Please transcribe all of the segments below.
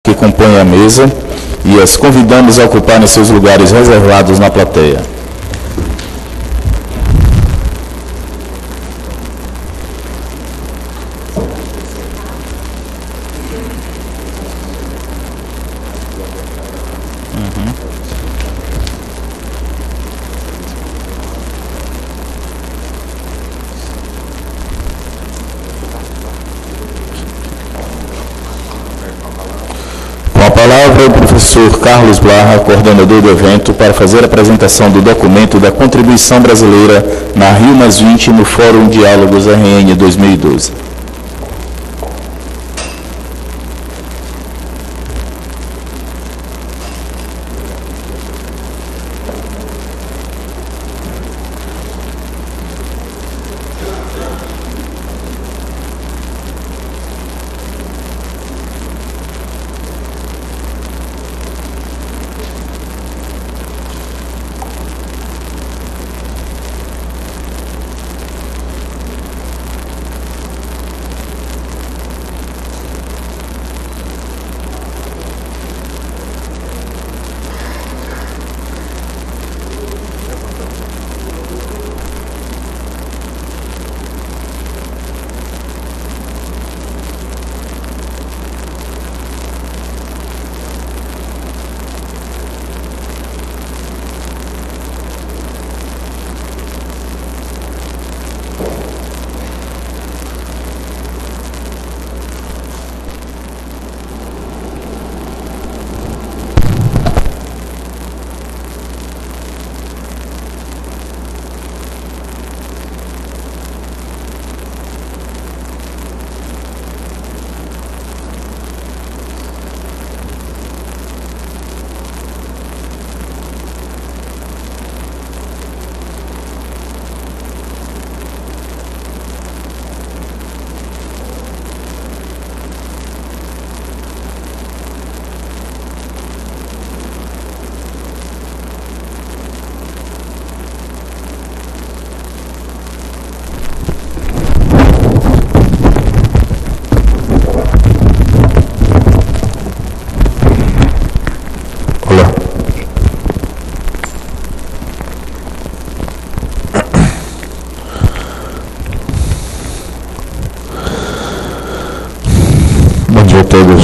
que compõem a mesa e as convidamos a ocuparem seus lugares reservados na plateia. Com a palavra, o professor Carlos Blarra, coordenador do evento, para fazer a apresentação do documento da contribuição brasileira na Rio+20 no Fórum Diálogos RN 2012. Bom dia a todos.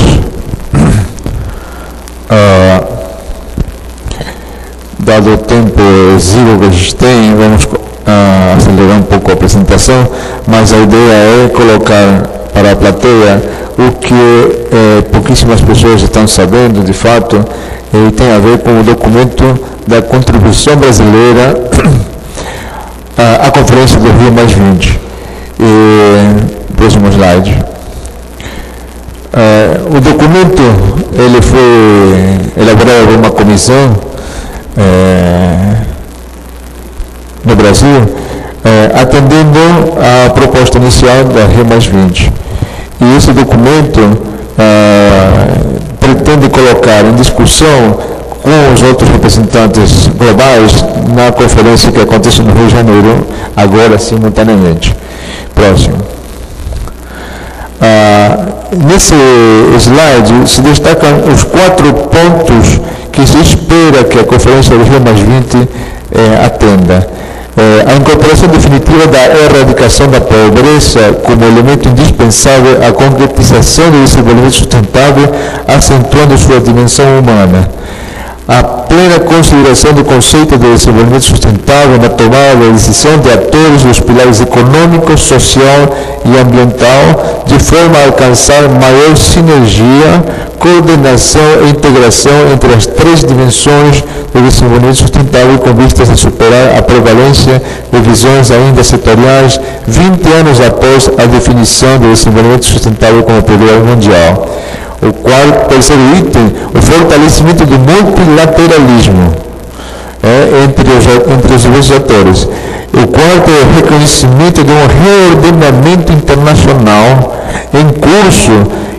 Dado o tempo exíguo que a gente tem, vamos acelerar um pouco a apresentação, mas a ideia é colocar para a plateia o que pouquíssimas pessoas estão sabendo, de fato, e tem a ver com o documento da contribuição brasileira à Conferência do Rio+20. Próximo slide. O documento ele foi elaborado por uma comissão no Brasil, atendendo à proposta inicial da Rio+20. E esse documento pretende colocar em discussão com os outros representantes globais na conferência que acontece no Rio de Janeiro, agora simultaneamente. Próximo. Nesse slide se destacam os 4 pontos que se espera que a Conferência do Rio+20 atenda. A incorporação definitiva da erradicação da pobreza como elemento indispensável à concretização do desenvolvimento sustentável, acentuando sua dimensão humana. A plena consideração do conceito de desenvolvimento sustentável na tomada de decisão de atores dos pilares econômico, social e ambiental, de forma a alcançar maior sinergia, coordenação e integração entre as 3 dimensões do desenvolvimento sustentável, com vistas a superar a prevalência de visões ainda setoriais 20 anos após a definição do desenvolvimento sustentável como problema mundial. O terceiro item, o fortalecimento do multilateralismo entre os diversos atores. O quarto é o reconhecimento de um reordenamento internacional em curso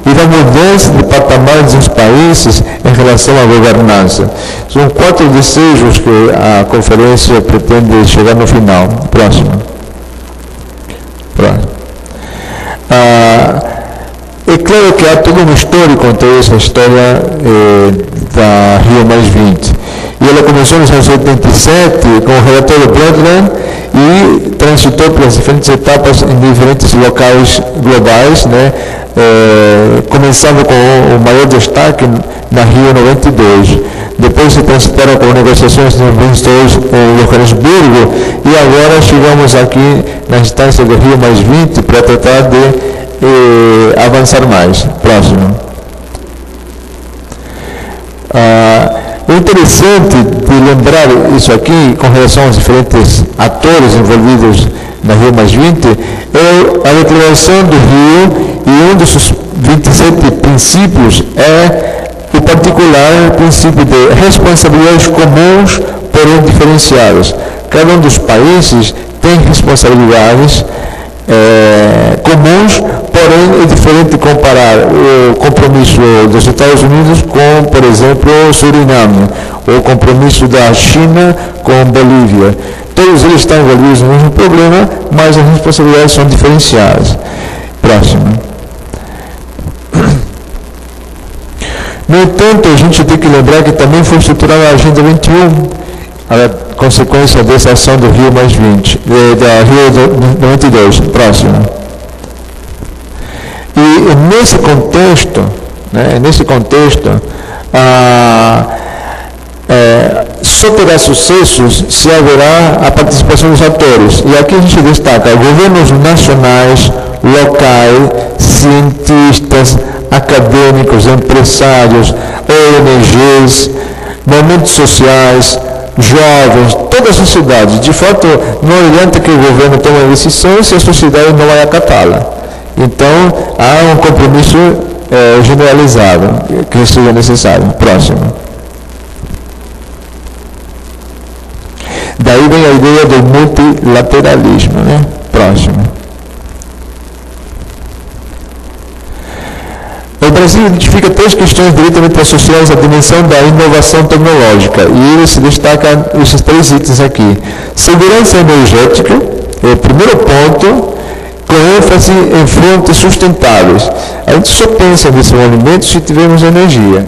e da mudança de patamar dos países em relação à governança. São 4 desejos que a conferência pretende chegar no final. Próximo. É claro claro que há todo um histórico em toda essa história da Rio+20. E ela começou nos anos 87 com o relatório Brundtland e transitou pelas diferentes etapas em diferentes locais globais, né? Começando com o maior destaque na Rio 92. Depois se transitaram com negociações nos 22 em Johannesburgo e agora chegamos aqui na instância do Rio+20 para tratar de avançar mais. Próximo. O interessante de lembrar isso aqui com relação aos diferentes atores envolvidos na Rio+20 é a declaração do Rio, e um dos 27 princípios é o particular princípio de responsabilidades comuns, porém diferenciadas. Cada um dos países tem responsabilidades comuns, porém é diferente comparar o compromisso dos Estados Unidos com, por exemplo, Suriname, ou o compromisso da China com Bolívia. Todos eles estão envolvidos no mesmo problema, mas as responsabilidades são diferenciadas. Próximo. No entanto, a gente tem que lembrar que também foi estruturada a Agenda 21, a consequência dessa ação do Rio+20, da Rio 92. Próximo. E nesse contexto, só terá sucessos se haverá a participação dos atores. E aqui a gente destaca governos nacionais, locais, cientistas, acadêmicos, empresários, ONGs, movimentos sociais, jovens, toda a sociedade. De fato, não adianta que o governo tome uma decisão se a sociedade não vai acatá-la. Então, há um compromisso generalizado que seja necessário. Próximo. Daí vem a ideia do multilateralismo, né? Próximo. O Brasil identifica 3 questões diretamente associadas à dimensão da inovação tecnológica, e ele se destaca esses 3 itens aqui. Segurança energética é o primeiro ponto, com ênfase em fontes sustentáveis. A gente só pensa nesse movimento se tivermos energia.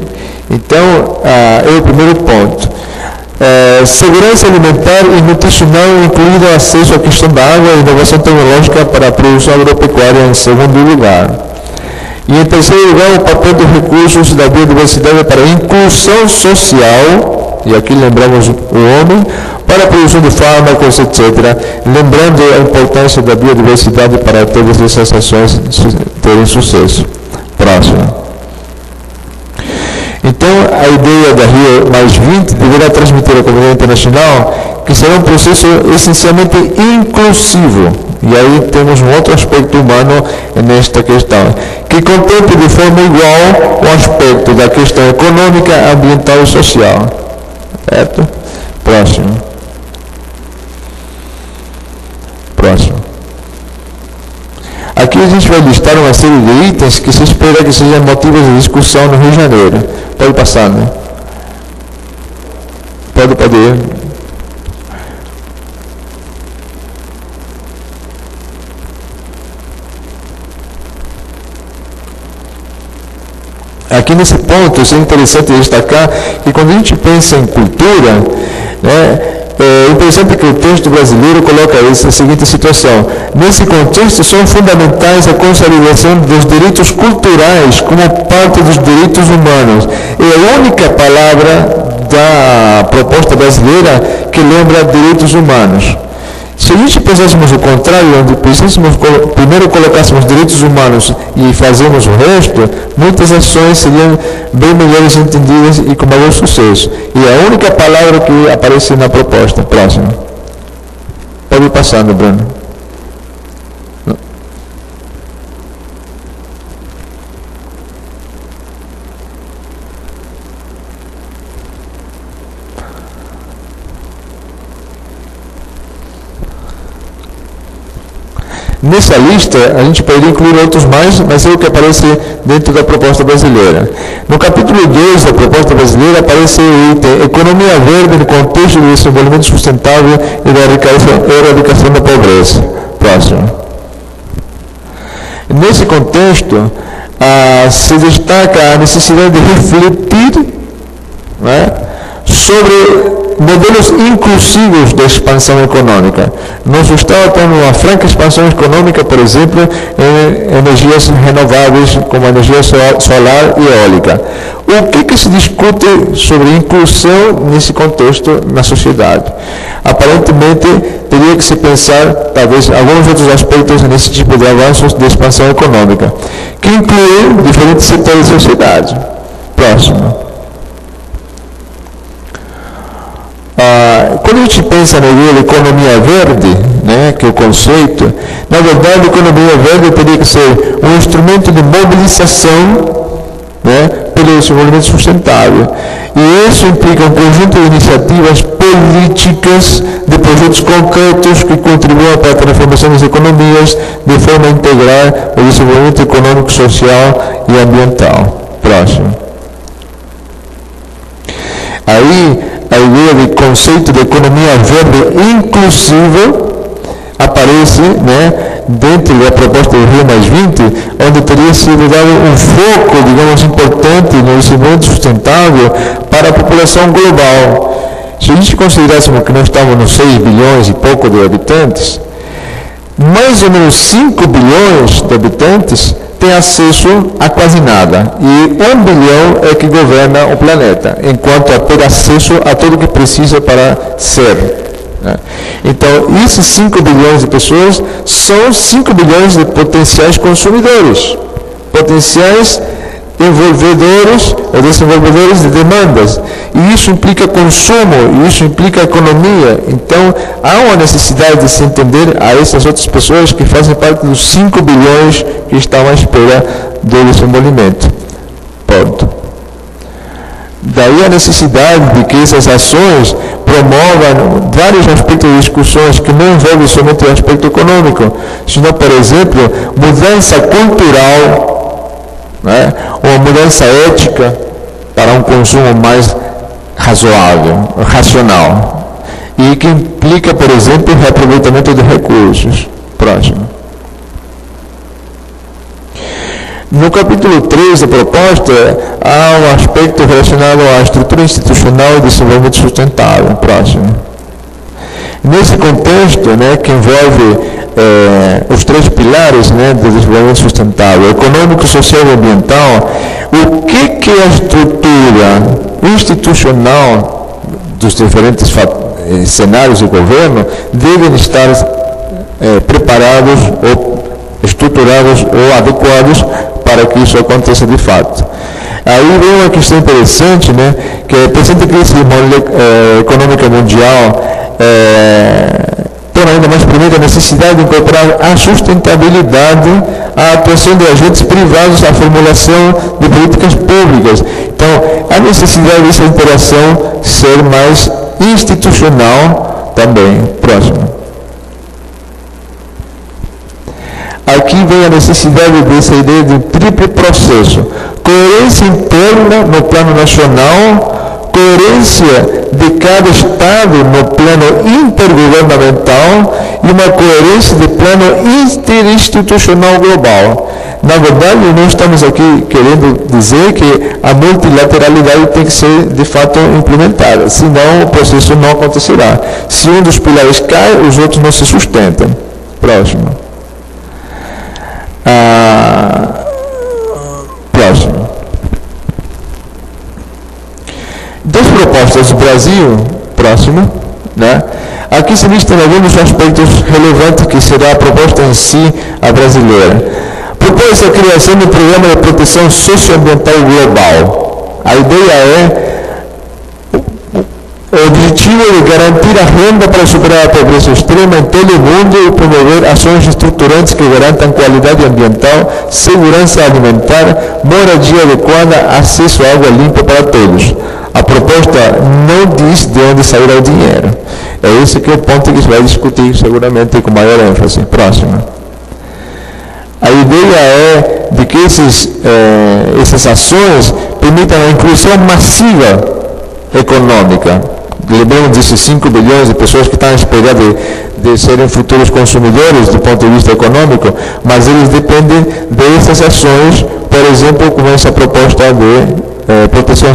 Então, é o primeiro ponto. Segurança alimentar e nutricional, incluindo acesso à questão da água e inovação tecnológica para a produção agropecuária em segundo lugar. E em terceiro lugar, o papel dos recursos da biodiversidade para a inclusão social, e aqui lembramos o homem, para a produção de fármacos, etc., lembrando a importância da biodiversidade para todas essas ações terem sucesso. Próximo. Então, a ideia da Rio+20 deverá transmitir à comunidade internacional que será um processo essencialmente inclusivo. E aí temos um outro aspecto humano nesta questão, que contemple de forma igual o aspecto da questão econômica, ambiental e social. Certo? Próximo. Aqui a gente vai listar uma série de itens que se espera que sejam motivos de discussão no Rio de Janeiro. Pode passar, né? Pode ir. Aqui nesse ponto, é interessante destacar que quando a gente pensa em cultura, né, é interessante que o texto brasileiro coloca essa seguinte situação. Nesse contexto, são fundamentais a consolidação dos direitos culturais como parte dos direitos humanos. É a única palavra da proposta brasileira que lembra direitos humanos. Se a gente pensássemos o contrário, onde primeiro colocássemos direitos humanos e fazemos o resto, muitas ações seriam bem melhores entendidas e com maior sucesso. E é a única palavra que aparece na proposta. Próximo. Pode ir passando, Bruno. Nessa lista, a gente poderia incluir outros mais, mas é o que aparece dentro da proposta brasileira. No capítulo 2 da proposta brasileira aparece o item Economia Verde no contexto do desenvolvimento sustentável e da erradicação da pobreza. Próximo. Nesse contexto, se destaca a necessidade de refletir, né, sobre modelos inclusivos de expansão econômica. Nosso Estado tem uma franca expansão econômica, por exemplo, em energias renováveis, como a energia solar e eólica. O que se discute sobre inclusão nesse contexto na sociedade? Aparentemente, teria que se pensar, talvez, alguns outros aspectos nesse tipo de avanços de expansão econômica, que incluem diferentes setores da sociedade. Próximo. Quando a gente pensa na ideia de economia verde, né, que é o conceito, na verdade, a economia verde teria que ser um instrumento de mobilização, né, pelo desenvolvimento sustentável. E isso implica um conjunto de iniciativas políticas, de projetos concretos que contribuam para a transformação das economias de forma a integrar o desenvolvimento econômico, social e ambiental. Próximo. Aí, a ideia de conceito de economia verde inclusiva aparece, né, dentro da proposta do Rio+20, onde teria sido dado um foco, digamos, importante no desenvolvimento sustentável para a população global. Se a gente considerássemos que nós estamos nos 6 bilhões e pouco de habitantes, mais ou menos 5 bilhões de habitantes têm acesso a quase nada. E 1 bilhão é que governa o planeta, enquanto a ter acesso a tudo o que precisa para ser. Né? Então, esses 5 bilhões de pessoas são 5 bilhões de potenciais consumidores, potenciais envolvedores ou desenvolvedores de demandas. E isso implica consumo, e isso implica economia. Então, há uma necessidade de se entender a essas outras pessoas que fazem parte dos 5 bilhões que estão à espera do desenvolvimento. Ponto. Daí a necessidade de que essas ações promovam vários aspectos de discussões que não envolvem somente o aspecto econômico, senão, por exemplo, mudança cultural, né, uma mudança ética para um consumo mais razoável, racional, e que implica, por exemplo, o reaproveitamento de recursos. Próximo. No capítulo 3 da proposta, há um aspecto relacionado à estrutura institucional e desenvolvimento sustentável. Próximo. Nesse contexto, né, que envolve os 3 pilares, né, do desenvolvimento sustentável, econômico, social e ambiental, o que é a estrutura institucional dos diferentes cenários de governo devem estar preparados ou estruturados ou adequados para que isso aconteça de fato. Aí vem uma questão interessante, né, que a presente crise econômica mundial torna ainda mais primeira a necessidade de incorporar a sustentabilidade à atuação de agentes privados à formulação de políticas públicas. Então, a necessidade dessa interação ser mais institucional também. Próximo. Aqui vem a necessidade dessa ideia de triplo processo: coerência interna no plano nacional, coerência de cada Estado no plano intergovernamental e uma coerência de plano interinstitucional global. Na verdade, nós estamos aqui querendo dizer que a multilateralidade tem que ser, de fato, implementada, senão o processo não acontecerá. Se um dos pilares cai, os outros não se sustentam. Próximo. Próximo. Das propostas do Brasil, próximo, né? Aqui se listam alguns aspectos relevantes que será a proposta em si, a brasileira. Propõe-se a criação de um programa de proteção socioambiental global. A ideia o objetivo é garantir a renda para superar a pobreza extrema em todo o mundo e promover ações estruturantes que garantam qualidade ambiental, segurança alimentar, moradia adequada, acesso à água limpa para todos. A proposta não diz de onde sairá o dinheiro. É esse que é o ponto que se vai discutir seguramente com maior ênfase. Próxima. A ideia é de que essas ações permitam a inclusão massiva econômica. Lembramos desses 5 bilhões de pessoas que estão à espera de serem futuros consumidores do ponto de vista econômico, mas eles dependem dessas ações, por exemplo, com essa proposta de proteção